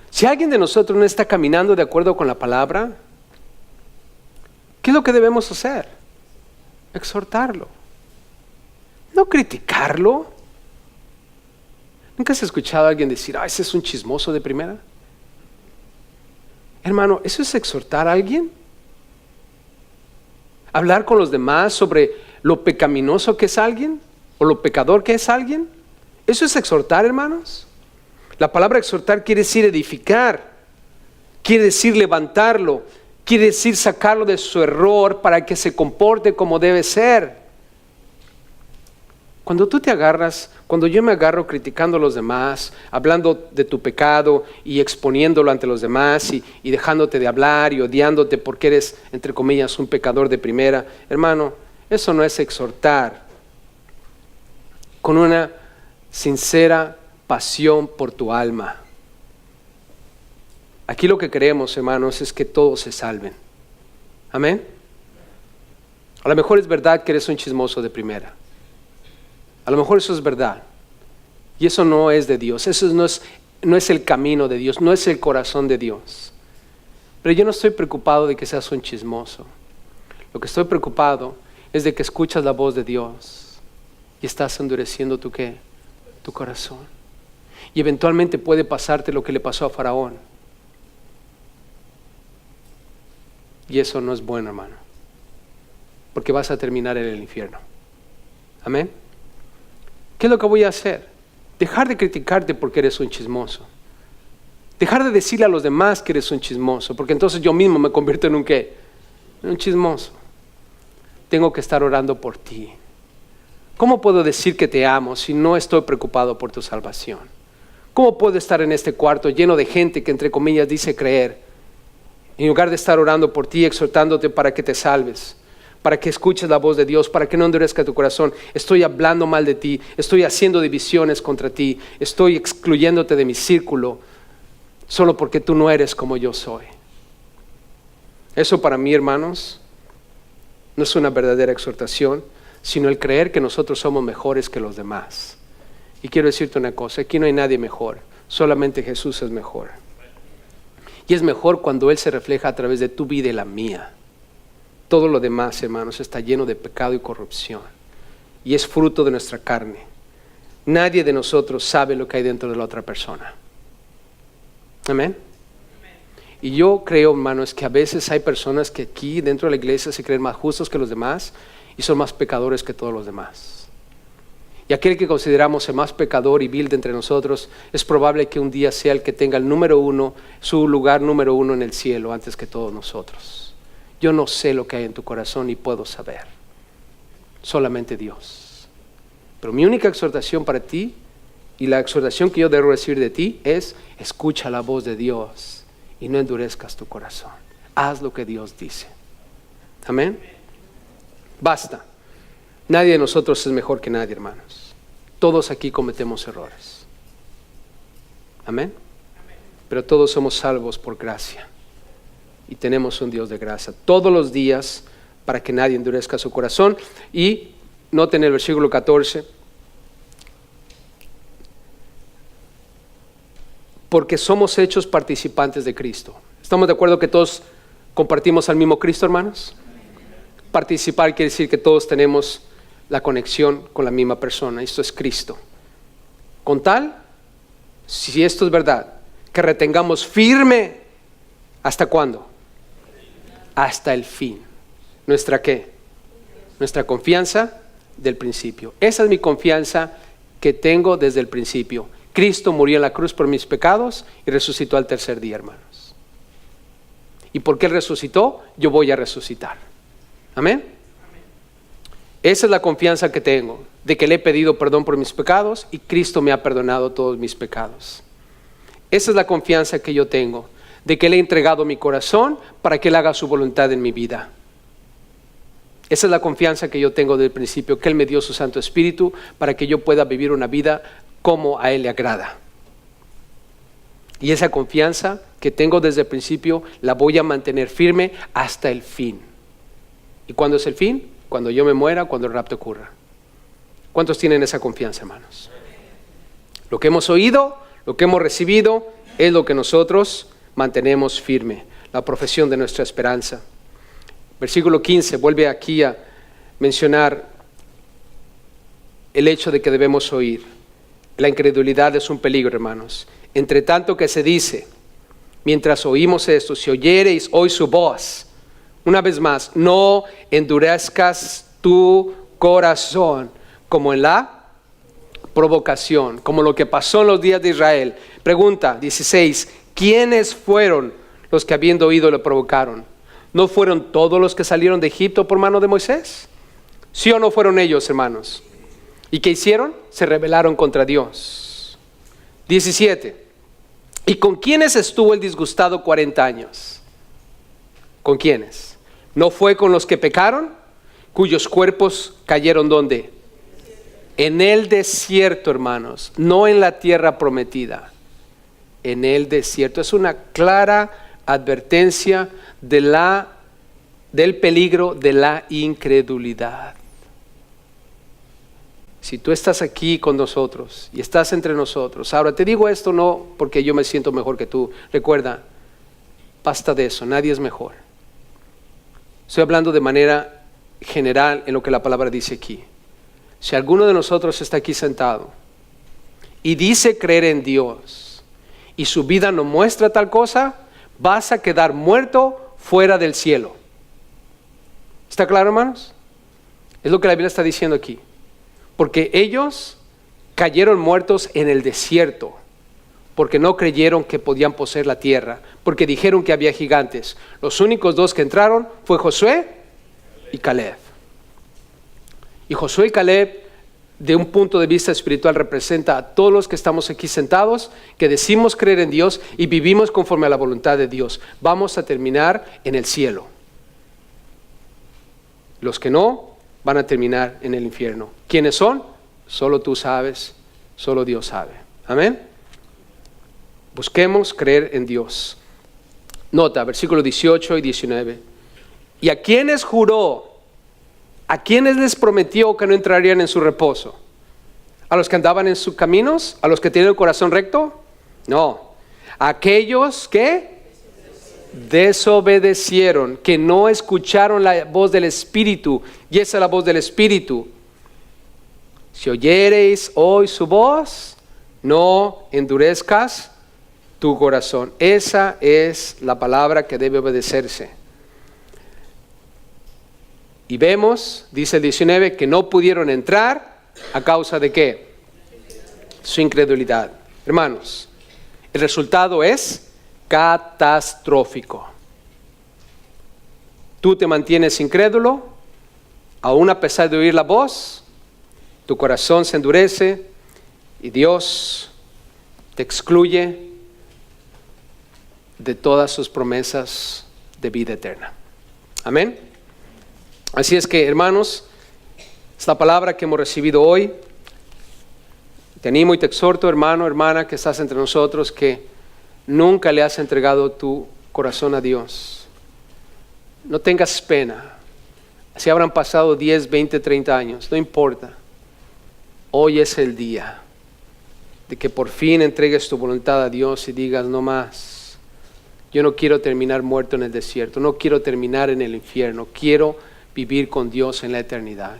si alguien de nosotros no está caminando de acuerdo con la palabra, ¿qué es lo que debemos hacer? Exhortarlo. No criticarlo. ¿Nunca has escuchado a alguien decir, ese es un chismoso de primera? Hermano, ¿eso es exhortar a alguien? ¿Hablar con los demás sobre lo pecaminoso que es alguien? ¿O lo pecador que es alguien? ¿Eso es exhortar, hermanos? La palabra exhortar quiere decir edificar, quiere decir levantarlo, quiere decir sacarlo de su error para que se comporte como debe ser. Cuando yo me agarro criticando a los demás, hablando de tu pecado y exponiéndolo ante los demás y dejándote de hablar y odiándote porque eres, entre comillas, un pecador de primera, hermano, eso no es exhortar con una sincera pasión por tu alma. Aquí lo que queremos, hermanos, es que todos se salven. Amén. A lo mejor es verdad que eres un chismoso de primera. A lo mejor eso es verdad. Y eso no es de Dios. Eso no es el camino de Dios. No es el corazón de Dios. Pero yo no estoy preocupado de que seas un chismoso. Lo que estoy preocupado es de que escuchas la voz de Dios. y estás endureciendo tu ¿qué? Tu corazón. Y eventualmente puede pasarte lo que le pasó a Faraón. Y eso no es bueno, hermano, porque vas a terminar en el infierno. Amén. ¿Qué es lo que voy a hacer? Dejar de criticarte porque eres un chismoso. Dejar de decirle a los demás que eres un chismoso, porque entonces yo mismo me convierto en un ¿qué? En un chismoso. Tengo que estar orando por ti. ¿Cómo puedo decir que te amo si no estoy preocupado por tu salvación? ¿Cómo puedo estar en este cuarto lleno de gente que entre comillas dice creer, en lugar de estar orando por ti, exhortándote para que te salves, para que escuches la voz de Dios, para que no endurezca tu corazón? Estoy hablando mal de ti, estoy haciendo divisiones contra ti, estoy excluyéndote de mi círculo, solo porque tú no eres como yo soy. Eso para mí, hermanos, no es una verdadera exhortación, sino el creer que nosotros somos mejores que los demás. Y quiero decirte una cosa, aquí no hay nadie mejor, solamente Jesús es mejor. Y es mejor cuando Él se refleja a través de tu vida y la mía. Todo lo demás, hermanos, está lleno de pecado y corrupción. Y es fruto de nuestra carne. Nadie de nosotros sabe lo que hay dentro de la otra persona. Amén. Y yo creo, hermanos, que a veces hay personas que aquí dentro de la iglesia se creen más justos que los demás y son más pecadores que todos los demás. Y aquel que consideramos el más pecador y vil de entre nosotros, es probable que un día sea el que tenga el número uno, su lugar número uno en el cielo antes que todos nosotros. Yo no sé lo que hay en tu corazón ni puedo saber. Solamente Dios. Pero mi única exhortación para ti y la exhortación que yo debo recibir de ti es: escucha la voz de Dios y no endurezcas tu corazón. Haz lo que Dios dice. Amén. Basta. Nadie de nosotros es mejor que nadie, hermanos. Todos aquí cometemos errores. Amén. Pero todos somos salvos por gracia. Y tenemos un Dios de gracia todos los días para que nadie endurezca su corazón. Y noten el versículo 14. Porque somos hechos participantes de Cristo. ¿Estamos de acuerdo que todos compartimos al mismo Cristo, hermanos? Participar quiere decir que todos tenemos la conexión con la misma persona. Esto es Cristo. Con tal, si esto es verdad, que retengamos firme, ¿hasta cuándo? Hasta el fin. ¿Nuestra qué? Nuestra confianza del principio. Esa es mi confianza que tengo desde el principio. Cristo murió en la cruz por mis pecados y resucitó al tercer día, hermanos. ¿Y por qué Él resucitó? Yo voy a resucitar. Amén. Esa es la confianza que tengo, de que le he pedido perdón por mis pecados y Cristo me ha perdonado todos mis pecados. Esa es la confianza que yo tengo, de que le he entregado mi corazón para que Él haga su voluntad en mi vida. Esa es la confianza que yo tengo desde el principio, que Él me dio su Santo Espíritu para que yo pueda vivir una vida como a Él le agrada. Y esa confianza que tengo desde el principio la voy a mantener firme hasta el fin. ¿Y cuándo es el fin? Cuando yo me muera, cuando el rapto ocurra. ¿Cuántos tienen esa confianza, hermanos? Lo que hemos oído, lo que hemos recibido, es lo que nosotros mantenemos firme, la profesión de nuestra esperanza. Versículo 15 vuelve aquí a mencionar el hecho de que debemos oír. La incredulidad es un peligro, hermanos. Entre tanto que se dice, mientras oímos esto, si oyereis hoy su voz, una vez más, no endurezcas tu corazón como en la provocación, como lo que pasó en los días de Israel. Pregunta 16, ¿quiénes fueron los que habiendo oído le provocaron? ¿No fueron todos los que salieron de Egipto por mano de Moisés? ¿Sí o no fueron ellos, hermanos? ¿Y qué hicieron? Se rebelaron contra Dios. 17, ¿y con quiénes estuvo el disgustado 40 años? ¿Con quiénes? ¿No fue con los que pecaron? Cuyos cuerpos cayeron ¿dónde? En el desierto, hermanos, no en la tierra prometida. En el desierto. Es una clara advertencia del peligro de la incredulidad. Si tú estás aquí con nosotros y estás entre nosotros, ahora te digo esto no porque yo me siento mejor que tú. Recuerda, basta de eso, nadie es mejor. Estoy hablando de manera general en lo que la palabra dice aquí. Si alguno de nosotros está aquí sentado y dice creer en Dios y su vida no muestra tal cosa, vas a quedar muerto fuera del cielo. ¿Está claro, hermanos? Es lo que la Biblia está diciendo aquí. Porque ellos cayeron muertos en el desierto, porque no creyeron que podían poseer la tierra, porque dijeron que había gigantes. Los únicos dos que entraron fue Josué y Caleb. Y Josué y Caleb, de un punto de vista espiritual, representa a todos los que estamos aquí sentados, que decimos creer en Dios y vivimos conforme a la voluntad de Dios. Vamos a terminar en el cielo. Los que no, van a terminar en el infierno. ¿Quiénes son? Solo tú sabes, solo Dios sabe. Amén. Busquemos creer en Dios. Nota, versículos 18 y 19. ¿Y a quiénes juró? ¿A quiénes les prometió que no entrarían en su reposo? ¿A los que andaban en sus caminos? ¿A los que tienen el corazón recto? No. ¿A aquellos que desobedecieron, que no escucharon la voz del Espíritu? Y esa es la voz del Espíritu. Si oyereis hoy su voz, no endurezcas tu corazón. Esa es la palabra que debe obedecerse. Y vemos, dice el 19, que no pudieron entrar a causa de ¿qué? Su incredulidad. Hermanos, el resultado es catastrófico. Tú te mantienes incrédulo, aún a pesar de oír la voz, tu corazón se endurece y Dios te excluye de todas sus promesas de vida eterna. Amén. Así es que, hermanos, esta palabra que hemos recibido hoy, te animo y te exhorto, hermano, hermana, que estás entre nosotros, que nunca le has entregado tu corazón a Dios. No tengas pena. Si habrán pasado 10, 20, 30 años, no importa. Hoy es el día de que por fin entregues tu voluntad a Dios y digas, no más. Yo no quiero terminar muerto en el desierto, no quiero terminar en el infierno, quiero vivir con Dios en la eternidad.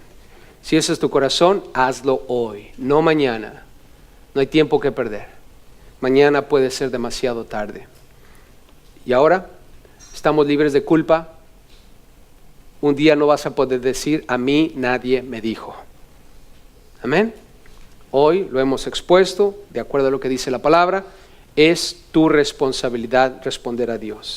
Si ese es tu corazón, hazlo hoy, no mañana. No hay tiempo que perder. Mañana puede ser demasiado tarde. Y ahora estamos libres de culpa. Un día no vas a poder decir, a mí nadie me dijo. Amén. Hoy lo hemos expuesto, de acuerdo a lo que dice la palabra. Es tu responsabilidad responder a Dios.